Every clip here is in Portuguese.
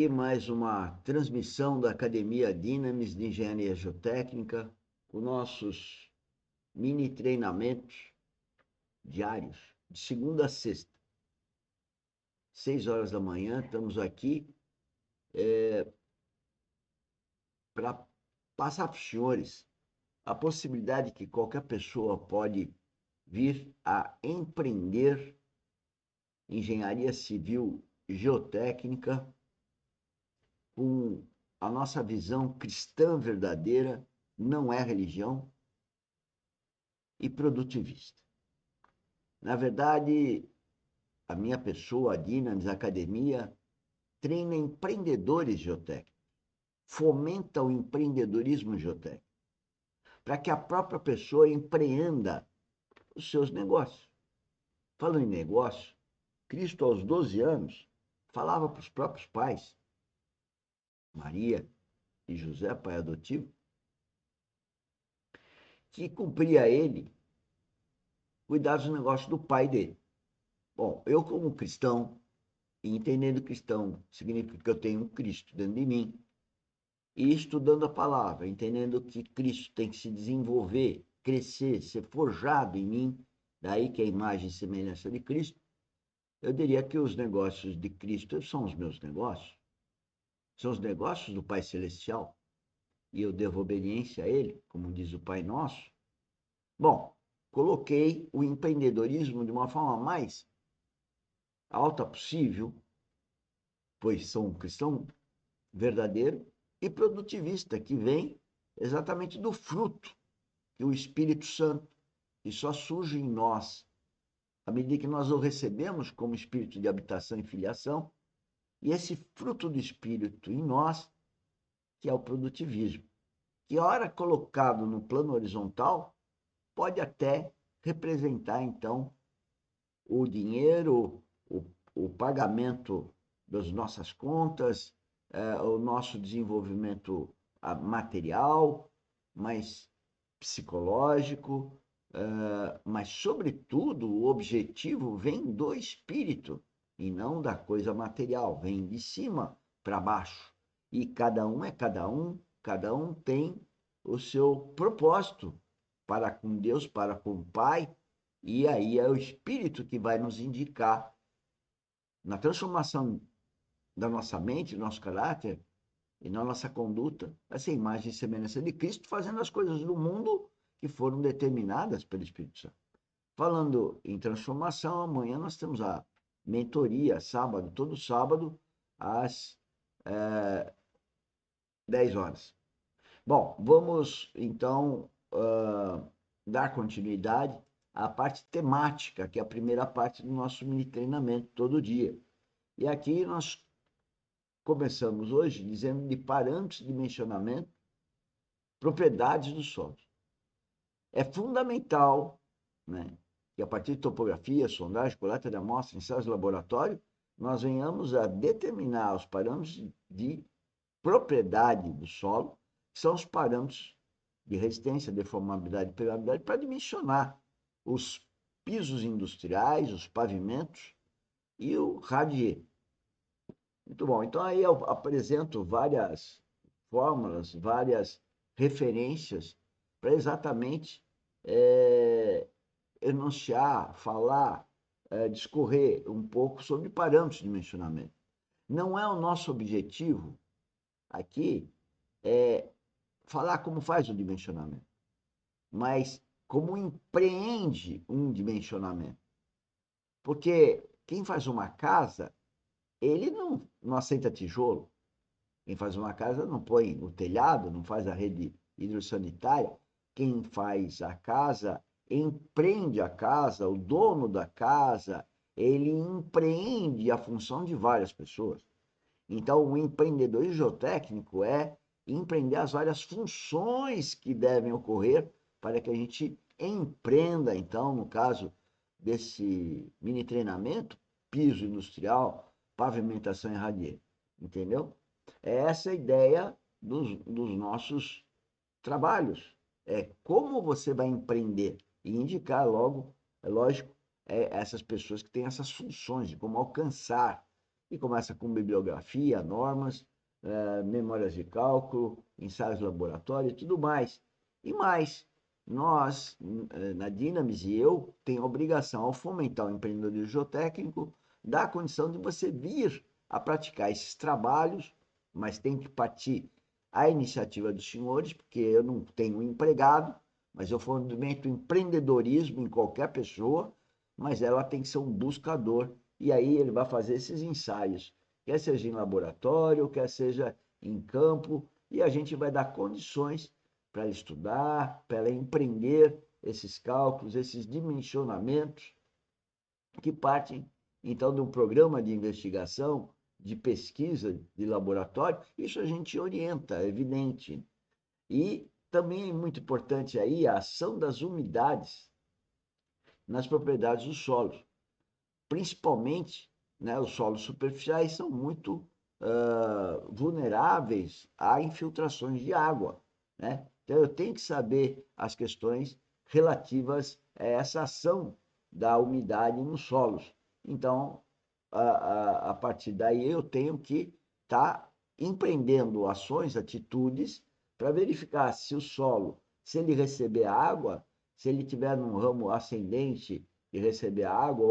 E mais uma transmissão da Academia Dinamis de Engenharia Geotécnica, com nossos mini treinamentos diários, de segunda a sexta, 6 horas da manhã. Estamos aqui para passar para os senhores a possibilidade que qualquer pessoa pode vir a empreender engenharia civil geotécnica com a nossa visão cristã verdadeira, não é religião, e produtivista. Na verdade, a minha pessoa, a Dinamis Academia, treina empreendedores geotécnicos, fomenta o empreendedorismo geotécnico, para que a própria pessoa empreenda os seus negócios. Falando em negócio, Cristo, aos 12 anos, falava para os próprios pais, Maria e José, pai adotivo, que cumpria a ele cuidar dos negócios do pai dele. Bom, eu como cristão, e entendendo cristão significa que eu tenho um Cristo dentro de mim, e estudando a palavra, entendendo que Cristo tem que se desenvolver, crescer, ser forjado em mim, daí que é a imagem e semelhança de Cristo, eu diria que os negócios de Cristo são os meus negócios, são os negócios do Pai Celestial, e eu devo obediência a Ele, como diz o Pai Nosso. Bom, coloquei o empreendedorismo de uma forma mais alta possível, pois sou um cristão verdadeiro e produtivista, que vem exatamente do fruto que o Espírito Santo, que só surge em nós, à medida que nós o recebemos como espírito de habitação e filiação, e esse fruto do Espírito em nós, que é o produtivismo, que, a hora colocado no plano horizontal, pode até representar, então, o dinheiro, o pagamento das nossas contas, o nosso desenvolvimento material, mas psicológico, mas, sobretudo, o objetivo vem do espírito e não da coisa material, vem de cima para baixo. E cada um é cada um tem o seu propósito para com Deus, para com o Pai, e aí é o espírito que vai nos indicar na transformação da nossa mente, do nosso caráter e na nossa conduta, essa imagem e semelhança de Cristo, fazendo as coisas do mundo que foram determinadas pelo Espírito Santo. Falando em transformação, amanhã nós temos a mentoria, sábado, todo sábado, às 10 horas. Bom, vamos então dar continuidade à parte temática, que é a primeira parte do nosso mini treinamento todo dia. E aqui nós começamos hoje dizendo de parâmetros de dimensionamento, propriedades do solo. É fundamental, né, que a partir de topografia, sondagem, coleta de amostra, ensaios de laboratório, nós venhamos a determinar os parâmetros de propriedade do solo, que são os parâmetros de resistência, deformabilidade e permeabilidade, para dimensionar os pisos industriais, os pavimentos e o radier. Muito bom. Então, aí eu apresento várias fórmulas, várias referências para exatamente enunciar, falar, discorrer um pouco sobre parâmetros de dimensionamento. Não é o nosso objetivo aqui falar como faz o dimensionamento, mas como empreende um dimensionamento. Porque quem faz uma casa, ele não aceita tijolo. Quem faz uma casa não põe o telhado, não faz a rede hidrossanitária. Quem faz a casa, empreende a casa, o dono da casa, ele empreende a função de várias pessoas. Então, o empreendedorismo geotécnico é empreender as várias funções que devem ocorrer para que a gente empreenda, então, no caso desse mini treinamento, piso industrial, pavimentação e radier. Entendeu? É essa a ideia dos nossos trabalhos. É como você vai empreender e indicar logo, é lógico, essas pessoas que têm essas funções de como alcançar E começa com bibliografia, normas, memórias de cálculo, ensaios laboratórios e tudo mais. E mais, nós, na Dynamis e eu, tem a obrigação, ao fomentar o empreendedorismo geotécnico, dar a condição de você vir a praticar esses trabalhos, mas tem que partir a iniciativa dos senhores, porque eu não tenho empregado, mas eu fomento empreendedorismo em qualquer pessoa, mas ela tem que ser um buscador, e aí ele vai fazer esses ensaios, quer seja em laboratório, quer seja em campo, e a gente vai dar condições para ela estudar, para ela empreender esses cálculos, esses dimensionamentos, que partem, então, de um programa de investigação, de pesquisa, de laboratório. Isso a gente orienta, é evidente. E também é muito importante aí a ação das umidades nas propriedades dos solos, principalmente, né, os solos superficiais são muito vulneráveis a infiltrações de água, né? Então eu tenho que saber as questões relativas a essa ação da umidade nos solos. Então, a partir daí eu tenho que estar empreendendo ações, atitudes, para verificar se o solo, se ele receber água, se ele tiver num ramo ascendente de receber água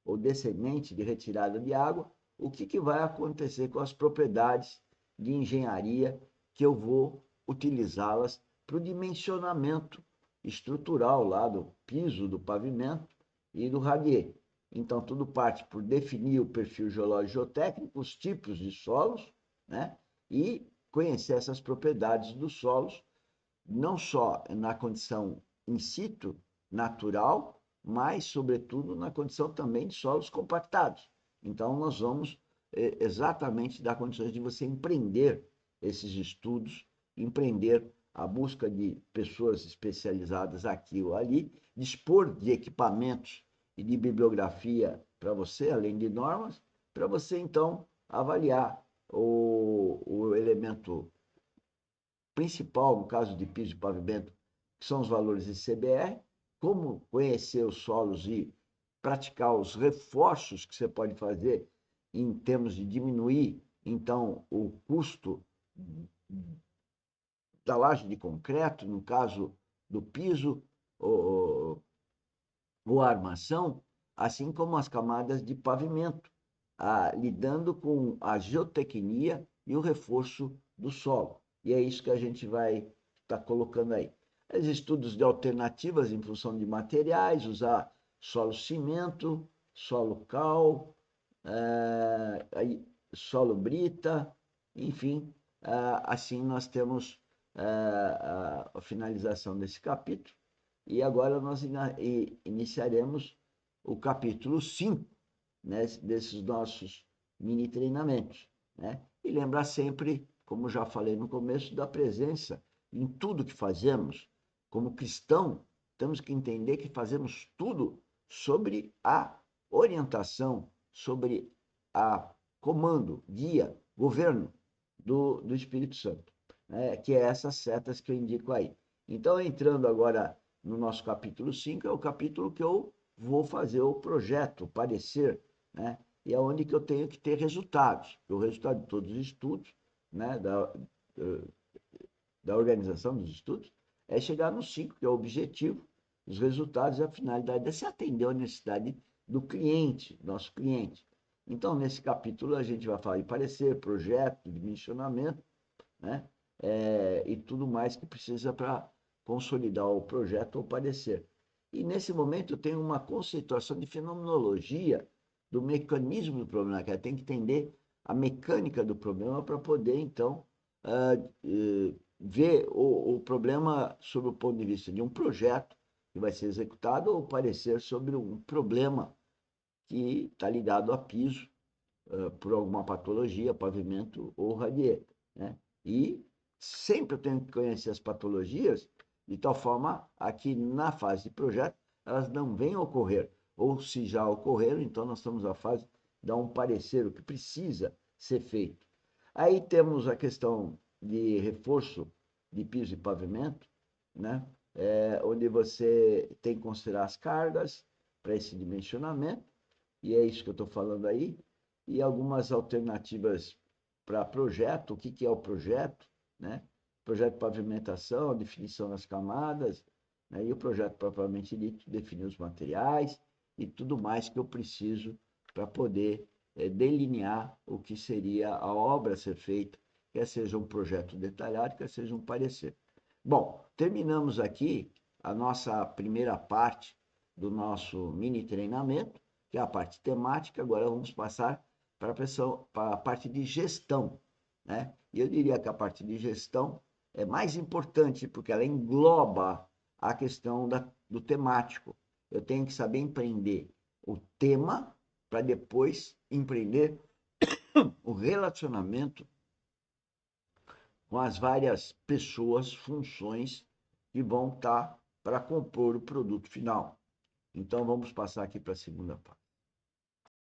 ou descendente de retirada de água, o que vai acontecer com as propriedades de engenharia que eu vou utilizá-las para o dimensionamento estrutural lá do piso, do pavimento e do radier. Então, tudo parte por definir o perfil geológico geotécnico, os tipos de solos, né? E conhecer essas propriedades dos solos, não só na condição in situ, natural, mas, sobretudo, na condição também de solos compactados. Então, nós vamos exatamente dar condições de você empreender esses estudos, empreender a busca de pessoas especializadas aqui ou ali, dispor de equipamentos e de bibliografia para você, além de normas, para você, então, avaliar o elemento principal, no caso de piso e pavimento, que são os valores de CBR, como conhecer os solos e praticar os reforços que você pode fazer em termos de diminuir, então, o custo da laje de concreto, no caso do piso ou a armação, assim como as camadas de pavimento, lidando com a geotecnia e o reforço do solo. E é isso que a gente vai estar colocando aí. Os estudos de alternativas em função de materiais, usar solo cimento, solo cal, solo brita, enfim, assim nós temos a finalização desse capítulo. E agora nós iniciaremos o capítulo 5, né, desses nossos mini treinamentos, né? E lembrar sempre, como já falei no começo, da presença em tudo que fazemos. Como cristão, temos que entender que fazemos tudo sobre a orientação, sobre a comando, guia, governo do Espírito Santo, né? Que é essas setas que eu indico aí. Então, entrando agora no nosso capítulo 5, é o capítulo que eu vou fazer o projeto, o parecer, né? E é onde que eu tenho que ter resultados. O resultado de todos os estudos, né? Da organização dos estudos, é chegar no 5, que é o objetivo, os resultados e a finalidade é se atender à necessidade do cliente, nosso cliente. Então, nesse capítulo, a gente vai falar de parecer, projeto, dimensionamento, né? E tudo mais que precisa para consolidar o projeto ou parecer. E nesse momento eu tenho uma conceituação de fenomenologia do mecanismo do problema, que tem que entender a mecânica do problema para poder, então, ver o problema sob o ponto de vista de um projeto que vai ser executado ou parecer sobre um problema que está ligado a piso, por alguma patologia, pavimento ou radier, né? E sempre eu tenho que conhecer as patologias de tal forma a que na fase de projeto elas não venham a ocorrer, ou se já ocorreram, então nós estamos na fase de dar um parecer, o que precisa ser feito. Aí temos a questão de reforço de piso e pavimento, né? Onde você tem que considerar as cargas para esse dimensionamento, e é isso que eu estou falando aí. e algumas alternativas para projeto, o que, que é o projeto, né? Projeto de pavimentação, a definição das camadas, né? E o projeto propriamente dito, definir os materiais e tudo mais que eu preciso para poder delinear o que seria a obra a ser feita, quer seja um projeto detalhado, quer seja um parecer. Bom, terminamos aqui a nossa primeira parte do nosso mini treinamento, que é a parte temática. Agora vamos passar para a parte de gestão, né? E eu diria que a parte de gestão é mais importante porque ela engloba a questão do temático. Eu tenho que saber empreender o tema para depois empreender o relacionamento com as várias pessoas, funções que vão estar para compor o produto final. Então, vamos passar aqui para a segunda parte.